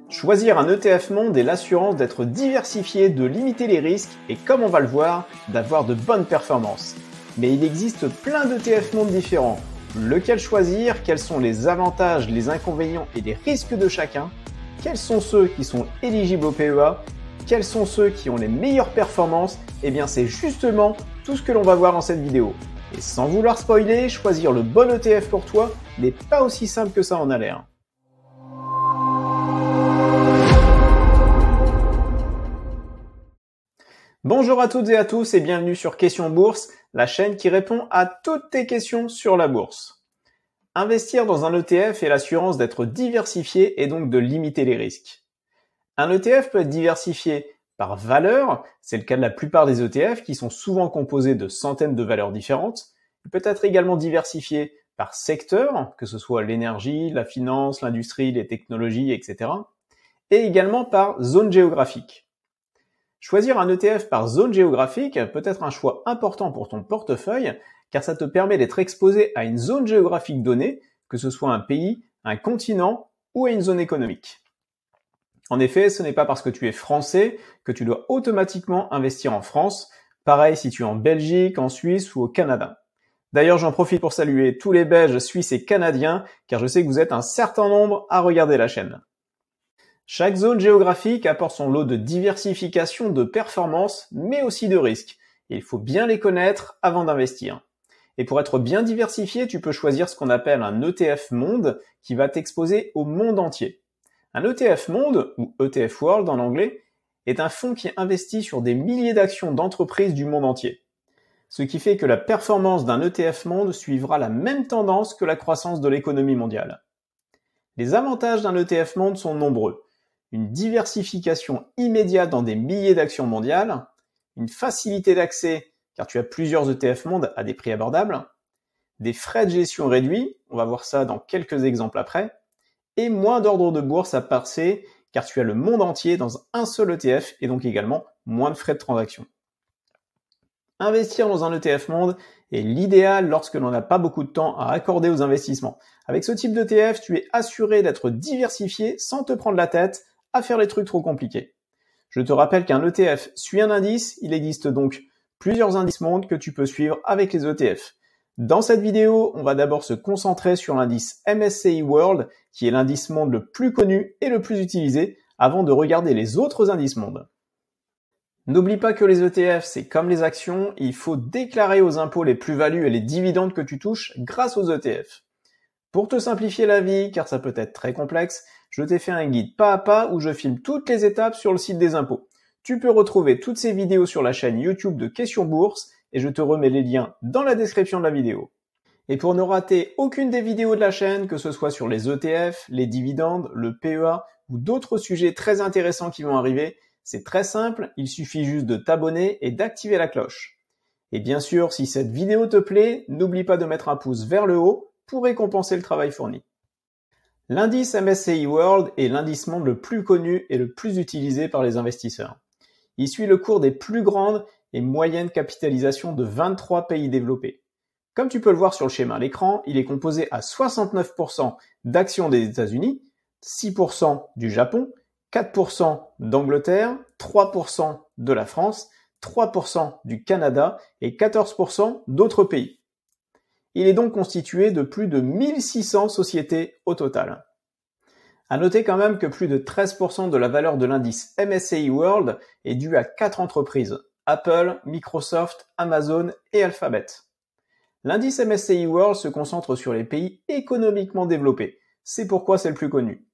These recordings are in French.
Choisir un ETF monde est l'assurance d'être diversifié, de limiter les risques et, comme on va le voir, d'avoir de bonnes performances. Mais il existe plein d'ETF monde différents. Lequel choisir? Quels sont les avantages, les inconvénients et les risques de chacun? Quels sont ceux qui sont éligibles au PEA? Quels sont ceux qui ont les meilleures performances? Eh bien, c'est justement tout ce que l'on va voir dans cette vidéo. Et sans vouloir spoiler, choisir le bon ETF pour toi n'est pas aussi simple que ça en a l'air. Bonjour à toutes et à tous et bienvenue sur Question Bourse, la chaîne qui répond à toutes tes questions sur la bourse. Investir dans un ETF est l'assurance d'être diversifié et donc de limiter les risques. Un ETF peut être diversifié par valeur, c'est le cas de la plupart des ETF qui sont souvent composés de centaines de valeurs différentes. Il peut être également diversifié par secteur, que ce soit l'énergie, la finance, l'industrie, les technologies, etc. Et également par zone géographique. Choisir un ETF par zone géographique peut être un choix important pour ton portefeuille car ça te permet d'être exposé à une zone géographique donnée, que ce soit un pays, un continent ou à une zone économique. En effet, ce n'est pas parce que tu es français que tu dois automatiquement investir en France, pareil si tu es en Belgique, en Suisse ou au Canada. D'ailleurs, j'en profite pour saluer tous les Belges, Suisses et Canadiens car je sais que vous êtes un certain nombre à regarder la chaîne. Chaque zone géographique apporte son lot de diversification, de performance, mais aussi de risques. Il faut bien les connaître avant d'investir. Et pour être bien diversifié, tu peux choisir ce qu'on appelle un ETF monde qui va t'exposer au monde entier. Un ETF monde, ou ETF World en anglais, est un fonds qui investit sur des milliers d'actions d'entreprises du monde entier. Ce qui fait que la performance d'un ETF monde suivra la même tendance que la croissance de l'économie mondiale. Les avantages d'un ETF monde sont nombreux. Une diversification immédiate dans des milliers d'actions mondiales, une facilité d'accès car tu as plusieurs ETF monde à des prix abordables, des frais de gestion réduits, on va voir ça dans quelques exemples après, et moins d'ordre de bourse à passer car tu as le monde entier dans un seul ETF et donc également moins de frais de transaction. Investir dans un ETF monde est l'idéal lorsque l'on n'a pas beaucoup de temps à accorder aux investissements. Avec ce type d'ETF, tu es assuré d'être diversifié sans te prendre la tête à faire les trucs trop compliqués. Je te rappelle qu'un ETF suit un indice, il existe donc plusieurs indices monde que tu peux suivre avec les ETF. Dans cette vidéo, on va d'abord se concentrer sur l'indice MSCI World, qui est l'indice monde le plus connu et le plus utilisé, avant de regarder les autres indices monde. N'oublie pas que les ETF, c'est comme les actions, il faut déclarer aux impôts les plus-values et les dividendes que tu touches grâce aux ETF. Pour te simplifier la vie, car ça peut être très complexe, je t'ai fait un guide pas à pas où je filme toutes les étapes sur le site des impôts. Tu peux retrouver toutes ces vidéos sur la chaîne YouTube de Question Bourse et je te remets les liens dans la description de la vidéo. Et pour ne rater aucune des vidéos de la chaîne, que ce soit sur les ETF, les dividendes, le PEA ou d'autres sujets très intéressants qui vont arriver, c'est très simple, il suffit juste de t'abonner et d'activer la cloche. Et bien sûr, si cette vidéo te plaît, n'oublie pas de mettre un pouce vers le haut pour récompenser le travail fourni. L'indice MSCI World est l'indice monde le plus connu et le plus utilisé par les investisseurs. Il suit le cours des plus grandes et moyennes capitalisations de 23 pays développés. Comme tu peux le voir sur le schéma à l'écran, il est composé à 69% d'actions des États-Unis, 6% du Japon, 4% d'Angleterre, 3% de la France, 3% du Canada et 14% d'autres pays. Il est donc constitué de plus de 1600 sociétés au total. À noter quand même que plus de 13% de la valeur de l'indice MSCI World est due à 4 entreprises, Apple, Microsoft, Amazon et Alphabet. L'indice MSCI World se concentre sur les pays économiquement développés, c'est pourquoi c'est le plus connu.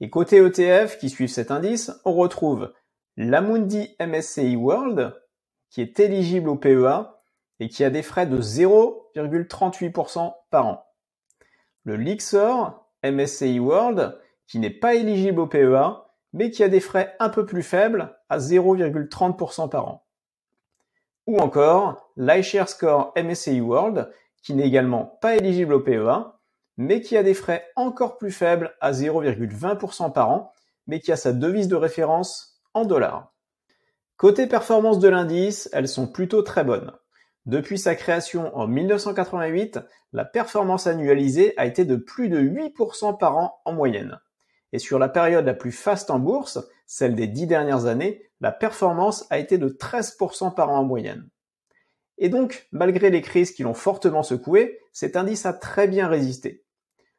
Et côté ETF qui suivent cet indice, on retrouve l'Amundi MSCI World, qui est éligible au PEA et qui a des frais de 0,38% par an. Le Lyxor MSCI World, qui n'est pas éligible au PEA, mais qui a des frais un peu plus faibles à 0,30% par an. Ou encore l'iShares Core MSCI World, qui n'est également pas éligible au PEA, mais qui a des frais encore plus faibles à 0,20% par an, mais qui a sa devise de référence en dollars. Côté performance de l'indice, elles sont plutôt très bonnes. Depuis sa création en 1988, la performance annualisée a été de plus de 8% par an en moyenne. Et sur la période la plus faste en bourse, celle des 10 dernières années, la performance a été de 13% par an en moyenne. Et donc, malgré les crises qui l'ont fortement secoué, cet indice a très bien résisté.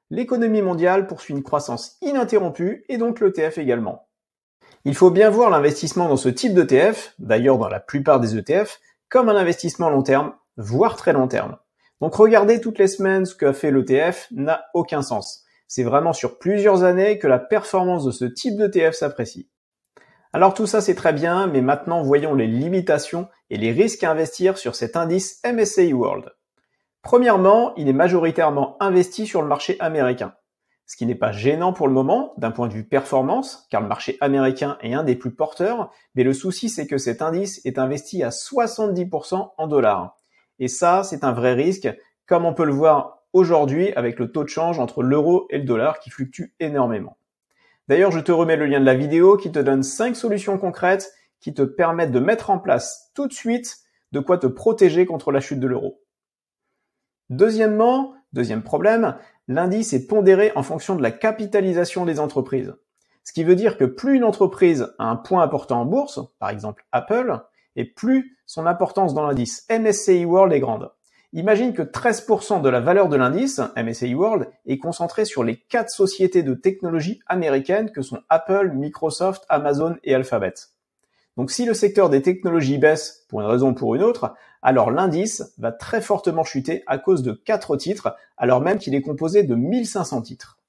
L'économie mondiale poursuit une croissance ininterrompue et donc l'ETF également. Il faut bien voir l'investissement dans ce type d'ETF, d'ailleurs dans la plupart des ETF, comme un investissement long terme, voire très long terme. Donc regarder toutes les semaines ce qu'a fait l'ETF n'a aucun sens. C'est vraiment sur plusieurs années que la performance de ce type d'ETF s'apprécie. Alors tout ça c'est très bien, mais maintenant voyons les limitations et les risques à investir sur cet indice MSCI World. Premièrement, il est majoritairement investi sur le marché américain. Ce qui n'est pas gênant pour le moment, d'un point de vue performance, car le marché américain est un des plus porteurs, mais le souci c'est que cet indice est investi à 70% en dollars. Et ça, c'est un vrai risque, comme on peut le voir aujourd'hui avec le taux de change entre l'euro et le dollar qui fluctue énormément. D'ailleurs, je te remets le lien de la vidéo qui te donne 5 solutions concrètes qui te permettent de mettre en place tout de suite de quoi te protéger contre la chute de l'euro. Deuxième problème, l'indice est pondéré en fonction de la capitalisation des entreprises. Ce qui veut dire que plus une entreprise a un point important en bourse, par exemple Apple, et plus son importance dans l'indice MSCI World est grande. Imagine que 13% de la valeur de l'indice MSCI World est concentrée sur les 4 sociétés de technologie américaines que sont Apple, Microsoft, Amazon et Alphabet. Donc si le secteur des technologies baisse pour une raison ou pour une autre, alors l'indice va très fortement chuter à cause de 4 titres, alors même qu'il est composé de 1500 titres.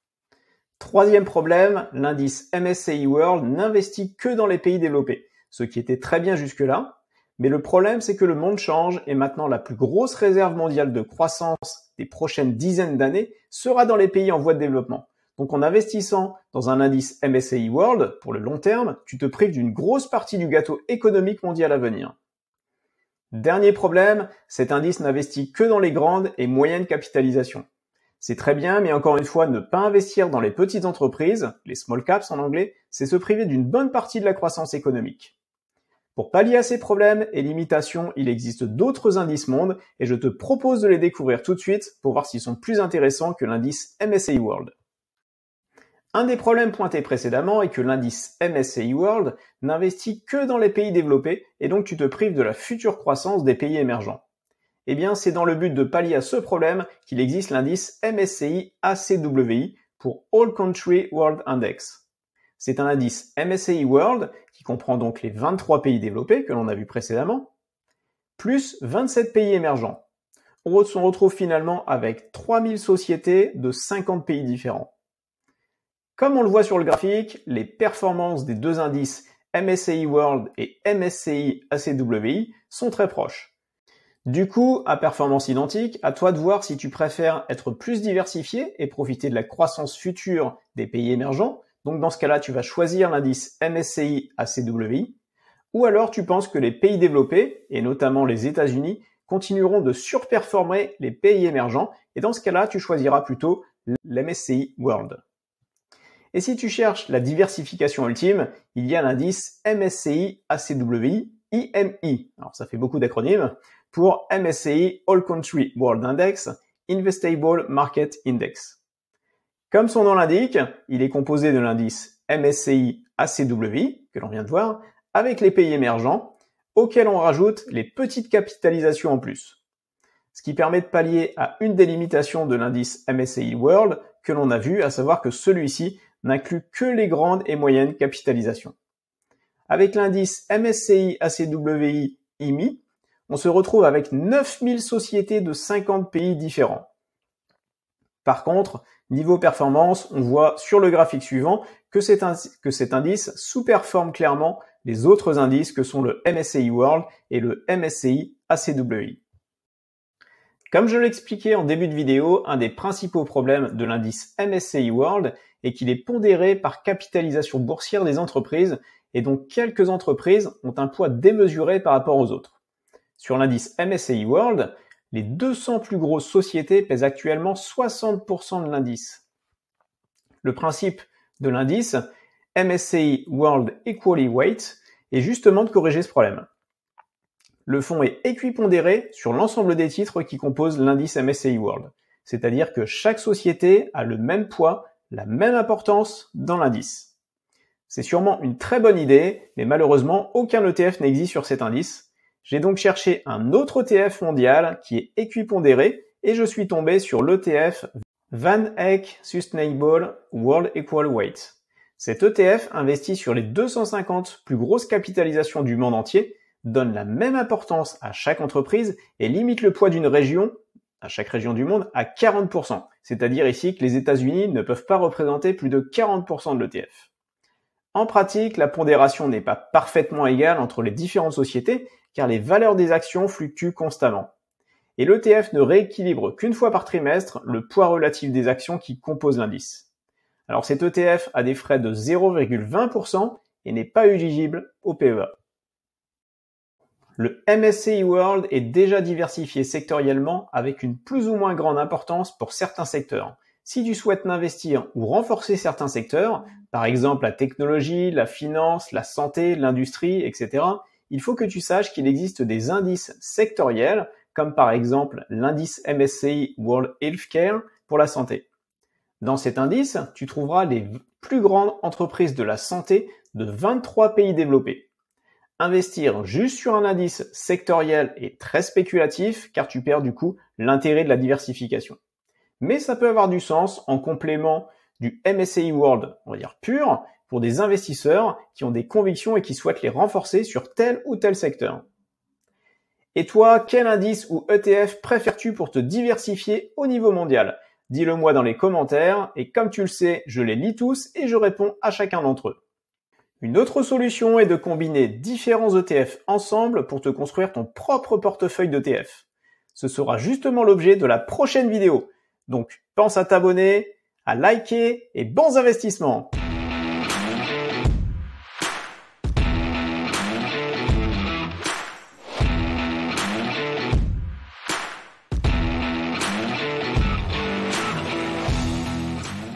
Troisième problème, l'indice MSCI World n'investit que dans les pays développés, ce qui était très bien jusque-là, mais le problème c'est que le monde change et maintenant la plus grosse réserve mondiale de croissance des prochaines dizaines d'années sera dans les pays en voie de développement. Donc en investissant dans un indice MSCI World, pour le long terme, tu te prives d'une grosse partie du gâteau économique mondial à venir. Dernier problème, cet indice n'investit que dans les grandes et moyennes capitalisations. C'est très bien, mais encore une fois, ne pas investir dans les petites entreprises, les small caps en anglais, c'est se priver d'une bonne partie de la croissance économique. Pour pallier à ces problèmes et limitations, il existe d'autres indices mondes et je te propose de les découvrir tout de suite pour voir s'ils sont plus intéressants que l'indice MSCI World. Un des problèmes pointés précédemment est que l'indice MSCI World n'investit que dans les pays développés et donc tu te prives de la future croissance des pays émergents. Eh bien, c'est dans le but de pallier à ce problème qu'il existe l'indice MSCI ACWI pour All Country World Index. C'est un indice MSCI World qui comprend donc les 23 pays développés que l'on a vu précédemment, plus 27 pays émergents. On se retrouve finalement avec 3000 sociétés de 50 pays différents. Comme on le voit sur le graphique, les performances des deux indices MSCI World et MSCI ACWI sont très proches. Du coup, à performance identique, à toi de voir si tu préfères être plus diversifié et profiter de la croissance future des pays émergents. Donc dans ce cas-là, tu vas choisir l'indice MSCI ACWI. Ou alors tu penses que les pays développés, et notamment les États-Unis, continueront de surperformer les pays émergents. Et dans ce cas-là, tu choisiras plutôt l'MSCI World. Et si tu cherches la diversification ultime, il y a l'indice MSCI ACWI IMI. Alors ça fait beaucoup d'acronymes pour MSCI All Country World Index Investable Market Index. Comme son nom l'indique, il est composé de l'indice MSCI ACWI que l'on vient de voir avec les pays émergents auxquels on rajoute les petites capitalisations en plus. Ce qui permet de pallier à une des limitations de l'indice MSCI World que l'on a vu, à savoir que celui-ci n'inclut que les grandes et moyennes capitalisations. Avec l'indice MSCI ACWI IMI, on se retrouve avec 9000 sociétés de 50 pays différents. Par contre, niveau performance, on voit sur le graphique suivant que cet indice sous-performe clairement les autres indices que sont le MSCI World et le MSCI ACWI. Comme je l'expliquais en début de vidéo, un des principaux problèmes de l'indice MSCI World est qu'il est pondéré par capitalisation boursière des entreprises et donc quelques entreprises ont un poids démesuré par rapport aux autres. Sur l'indice MSCI World, les 200 plus grosses sociétés pèsent actuellement 60% de l'indice. Le principe de l'indice MSCI World Equally Weight est justement de corriger ce problème. Le fonds est équipondéré sur l'ensemble des titres qui composent l'indice MSCI World. C'est-à-dire que chaque société a le même poids, la même importance dans l'indice. C'est sûrement une très bonne idée, mais malheureusement, aucun ETF n'existe sur cet indice. J'ai donc cherché un autre ETF mondial qui est équipondéré et je suis tombé sur l'ETF Van Eck Sustainable World Equal Weight. Cet ETF investit sur les 250 plus grosses capitalisations du monde entier, donne la même importance à chaque entreprise et limite le poids d'une région, à chaque région du monde, à 40%. C'est-à-dire ici que les États-Unis ne peuvent pas représenter plus de 40% de l'ETF. En pratique, la pondération n'est pas parfaitement égale entre les différentes sociétés car les valeurs des actions fluctuent constamment. Et l'ETF ne rééquilibre qu'une fois par trimestre le poids relatif des actions qui composent l'indice. Alors cet ETF a des frais de 0,20% et n'est pas éligible au PEA. Le MSCI World est déjà diversifié sectoriellement avec une plus ou moins grande importance pour certains secteurs. Si tu souhaites investir ou renforcer certains secteurs, par exemple la technologie, la finance, la santé, l'industrie, etc., il faut que tu saches qu'il existe des indices sectoriels, comme par exemple l'indice MSCI World Healthcare pour la santé. Dans cet indice, tu trouveras les plus grandes entreprises de la santé de 23 pays développés. Investir juste sur un indice sectoriel est très spéculatif car tu perds du coup l'intérêt de la diversification. Mais ça peut avoir du sens en complément du MSCI World, on va dire pur, pour des investisseurs qui ont des convictions et qui souhaitent les renforcer sur tel ou tel secteur. Et toi, quel indice ou ETF préfères-tu pour te diversifier au niveau mondial? Dis-le moi dans les commentaires et comme tu le sais, je les lis tous et je réponds à chacun d'entre eux. Une autre solution est de combiner différents ETF ensemble pour te construire ton propre portefeuille d'ETF. Ce sera justement l'objet de la prochaine vidéo. Donc pense à t'abonner, à liker et bons investissements!